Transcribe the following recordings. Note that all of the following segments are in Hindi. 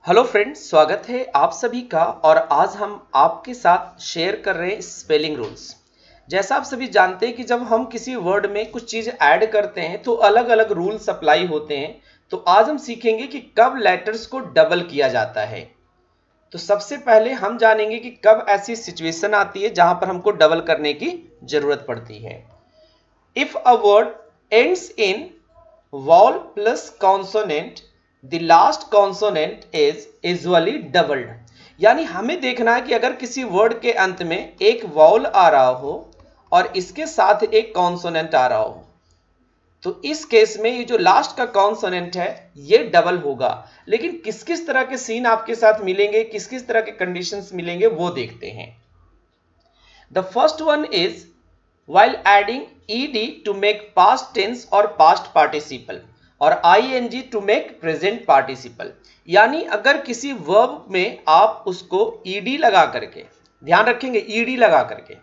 हेलो फ्रेंड्स, स्वागत है आप सभी का। और आज हम आपके साथ शेयर कर रहे हैं स्पेलिंग रूल्स। जैसा आप सभी जानते हैं कि जब हम किसी वर्ड में कुछ चीज़ ऐड करते हैं तो अलग अलग रूल्स अप्लाई होते हैं। तो आज हम सीखेंगे कि कब लेटर्स को डबल किया जाता है। तो सबसे पहले हम जानेंगे कि कब ऐसी सिचुएशन आती है जहां पर हमको डबल करने की जरूरत पड़ती है। If a word ends in vowel plus consonant, the last consonant is usually doubled। यानी हमें देखना है कि अगर किसी वर्ड के अंत में एक वॉल आ रहा हो और इसके साथ एक कॉन्सोनेंट आ रहा हो, तो इस केस में ये जो लास्ट का कॉन्सोनेंट है ये डबल होगा। लेकिन किस किस तरह के सीन आपके साथ मिलेंगे, किस किस तरह के कंडीशंस मिलेंगे, वो देखते हैं। The first one is while adding ed to make past tense or past participle और ing to make present participle। यानी अगर किसी वर्ब में आप उसको ed लगा करके, ध्यान रखेंगे ed लगा करके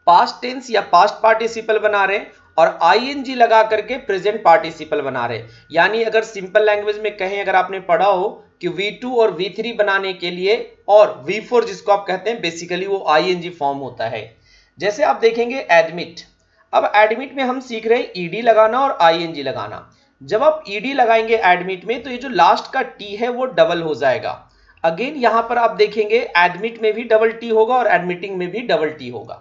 पास्ट टेंस या पास्ट पार्टिसिपल बना रहे हैं और ing लगा करके प्रेजेंट पार्टिसिपल बना रहे हैं। यानी अगर सिंपल लैंग्वेज में कहें, अगर आपने पढ़ा हो कि V2 और V3 बनाने के लिए और V4 जिसको आप कहते हैं बेसिकली वो ing फॉर्म होता है। जैसे आप देखेंगे एडमिट, अब एडमिट में हम सीख रहे हैं ईडी लगाना और आईएनजी लगाना। जब आप ईडी लगाएंगे एडमिट में तो ये जो लास्ट का टी है वो डबल हो जाएगा। अगेन यहां पर आप देखेंगे एडमिट में भी डबल टी होगा और एडमिटिंग में भी डबल टी होगा।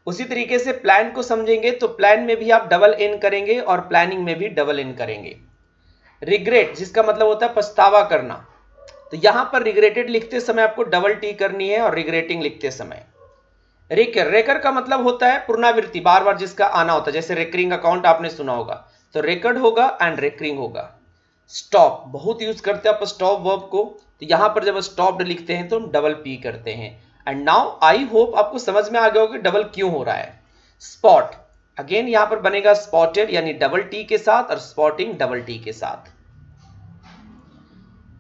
उसी तरीके से प्लान को समझेंगे तो प्लान में भी आप डबल एन करेंगे और प्लानिंग में भी डबल एन करेंगे। रिग्रेट जिसका मतलब होता है पछतावा करना, तो यहां पर रिग्रेटेड लिखते समय आपको डबल टी करनी है और रिग्रेटिंग लिखते समय। रेकर, रेकर का मतलब होता है पुनरावृत्ति, बार बार जिसका आना होता है। जैसे रेकरिंग अकाउंट आपने सुना होगा, तो रेकर्ड होगा एंड रेकरिंग होगा। स्टॉप बहुत यूज करते हैं आप स्टॉप वर्ब को, तो यहां पर जब स्टॉप्ड लिखते हैं तो हम डबल पी करते हैं। एंड नाउ आई होप आपको समझ में आ गया होगा कि डबल क्यों हो रहा है। स्पॉट अगेन यहां पर बनेगा स्पॉटेड यानी डबल टी के साथ और स्पॉटिंग डबल टी के साथ।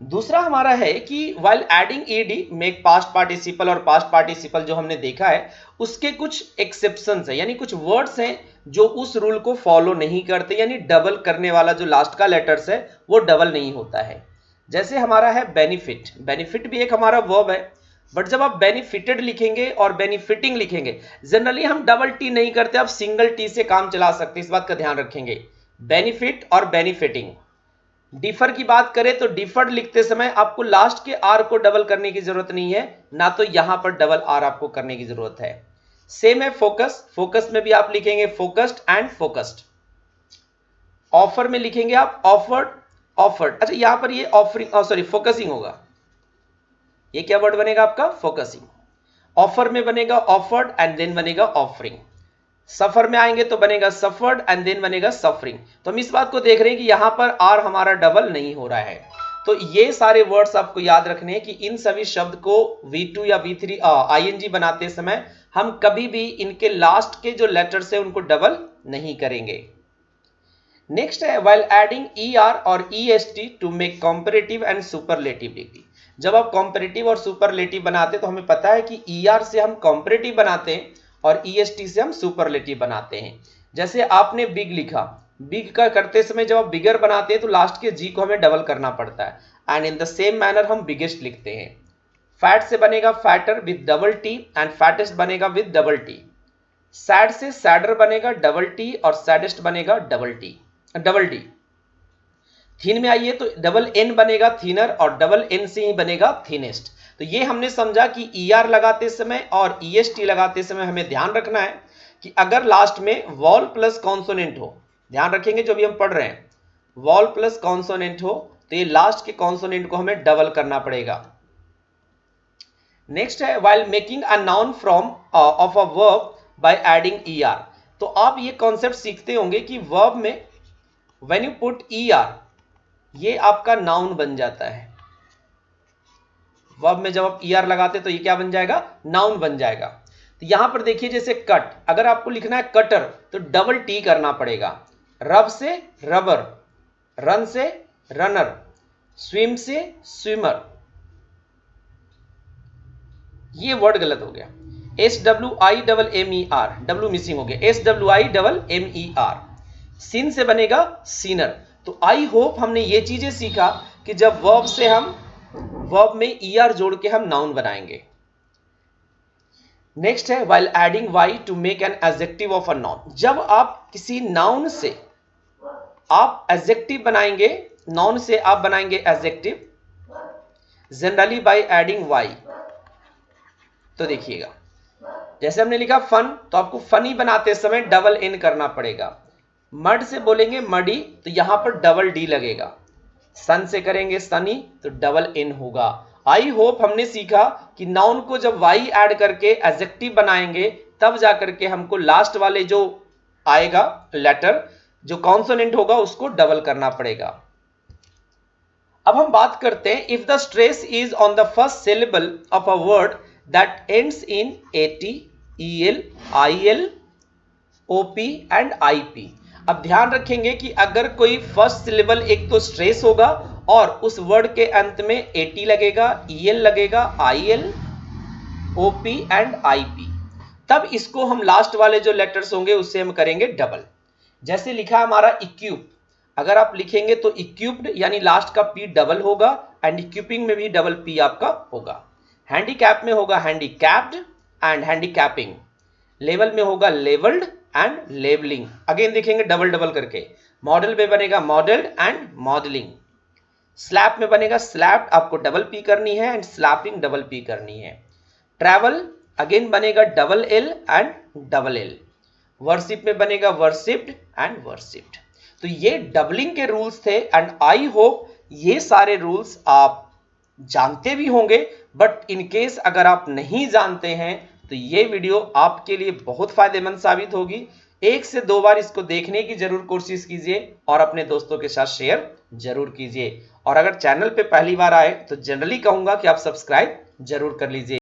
दूसरा हमारा है कि while adding ed make past participle और पास्ट पार्टिसिपल जो हमने देखा है उसके कुछ एक्सेप्शंस है, यानी कुछ वर्ड्स हैं जो उस रूल को फॉलो नहीं करते, यानी डबल करने वाला जो लास्ट का लेटर्स है वो डबल नहीं होता है। जैसे हमारा है बेनिफिट, बेनिफिट भी एक हमारा वर्ब है, बट जब आप बेनिफिटेड लिखेंगे और बेनिफिटिंग लिखेंगे जनरली हम डबल टी नहीं करते, आप सिंगल टी से काम चला सकते हैं, इस बात का ध्यान रखेंगे। बेनिफिट और बेनिफिटिंग। डिफर की बात करें तो डिफर्ड लिखते समय आपको लास्ट के आर को डबल करने की जरूरत नहीं है, ना तो यहां पर डबल आर आपको करने की जरूरत है। सेम है फोकस, फोकस में भी आप लिखेंगे फोकस्ड एंड फोकस्ड। ऑफर में लिखेंगे आप ऑफर्ड, ऑफर्ड। अच्छा यहां पर ये ऑफरिंग सॉरी फोकसिंग होगा, ये क्या वर्ड बनेगा आपका फोकसिंग। ऑफर में बनेगा ऑफर्ड एंड देन बनेगा ऑफरिंग। सफर में आएंगे तो बनेगा सफर्ड एंड देन बनेगा सफरिंग। तो हम इस बात को देख रहे हैं कि यहां पर आर हमारा डबल नहीं हो रहा है। तो ये सारे वर्ड्स आपको याद रखने हैं कि इन सभी शब्द को V2 या V3 आईएनजी बनाते समय हम कभी भी इनके लास्ट के जो लेटर्स है उनको डबल नहीं करेंगे। नेक्स्ट है while adding er और est to make comparative and superlative degree. जब आप कंपैरेटिव और सुपरलेटिव बनाते हैं तो हमें पता है कि er से हम कंपैरेटिव बनाते हैं और est से हम सुपरलेटिव बनाते हैं। जैसे आपने बिग लिखा, बिग का करते समय जब आप बिगर बनाते हैं तो लास्ट के जी को हमें डबल करना पड़ता है, and in the same manner हम बिगेस्ट लिखते हैं। फैट से बनेगा fatter with double T and fattest बनेगा विद डबल टी। सैड से सैडर बनेगा डबल टी और सैडेस्ट बनेगा डबल डी। थीन में आइए तो डबल एन बनेगा थीनर और डबल एन से ही बनेगा थीनेस्ट। तो ये हमने समझा कि ER लगाते समय और EST लगाते समय हमें ध्यान रखना है कि अगर लास्ट में वॉल प्लस कॉन्सोनेंट हो, ध्यान रखेंगे जो भी हम पढ़ रहे हैं, वॉल प्लस कॉन्सोनेंट हो तो ये लास्ट के कॉन्सोनेंट को हमें डबल करना पड़ेगा। नेक्स्ट है while making a noun from of a verb by adding ER। तो आप ये कॉन्सेप्ट सीखते होंगे कि वर्ब में when you put ER ये आपका नाउन बन जाता है। वर्ब में जब आप ER लगाते तो ये क्या बन जाएगा, नाउन बन जाएगा। तो यहां पर देखिए जैसे कट, अगर आपको लिखना है कटर तो डबल टी करना पड़ेगा। रब से रबर, रन से रनर, स्विम से स्विमर। ये वर्ड गलत हो गया, SWIMMER, डब्ल्यू मिसिंग हो गया, SWIMMER। सीन से बनेगा सीनर। तो आई होप हमने ये चीजें सीखा कि कि जब वर्ब से हम वर्ब में er जोड़ के हम नाउन बनाएंगे। नेक्स्ट है while adding y to make an adjective of a noun। जब आप किसी नाउन से आप एडजेक्टिव बनाएंगे, नाउन से आप बनाएंगे adjective generally by adding y। तो देखिएगा, जैसे हमने लिखा फन, तो आपको फनी बनाते समय डबल एन करना पड़ेगा। मड से बोलेंगे मडी, तो यहां पर डबल डी लगेगा। सन से करेंगे सनी, तो डबल एन होगा। आई होप हमने सीखा कि नाउन को जब वाई ऐड करके एडजेक्टिव बनाएंगे तब जाकर के हमको लास्ट वाले जो आएगा लेटर, जो कॉन्सोनेंट होगा, उसको डबल करना पड़ेगा। अब हम बात करते हैं if the stress is on the first syllable of a word that ends in eighty, EL, IL, OP and IP. अब ध्यान रखेंगे कि अगर कोई फर्स्ट सिलेबल, एक तो स्ट्रेस होगा और उस वर्ड के अंत में एटी लगेगा, ईएल लगेगा, आईएल, ओपी एंड आईपी, तब इसको हम लास्ट वाले जो लेटर्स होंगे उससे हम करेंगे डबल। जैसे लिखा हमारा इक्विप, अगर आप लिखेंगे तो इक्विप्ड यानी लास्ट का पी डबल होगा एंड इक्विपिंग में भी डबल पी आपका होगा। हैंडीकैप में होगा हैंडीकैप्ड एंड हैंडीकैपिंग। लेवल में होगा लेवल्ड एंड लेवलिंग, अगेन देखेंगे डबल डबल करके। मॉडल में बनेगा मॉडल्ड एंड मॉडलिंग। स्लैप में बनेगा स्लैप्ड, आपको डबल पी करनी है, एंड स्लैपिंग डबल पी करनी है। ट्रैवल अगेन बनेगा double L and double L. Worship में बनेगा वर्शिप्ड एंड वर्शिप्ड। तो ये डबलिंग के रूल्स थे एंड आई होप ये सारे रूल्स आप जानते भी होंगे, बट इन केस अगर आप नहीं जानते हैं तो ये वीडियो आपके लिए बहुत फायदेमंद साबित होगी। 1 से 2 बार इसको देखने की जरूर कोशिश कीजिए और अपने दोस्तों के साथ शेयर जरूर कीजिए। और अगर चैनल पे पहली बार आए तो जनरली कहूंगा कि आप सब्सक्राइब जरूर कर लीजिए।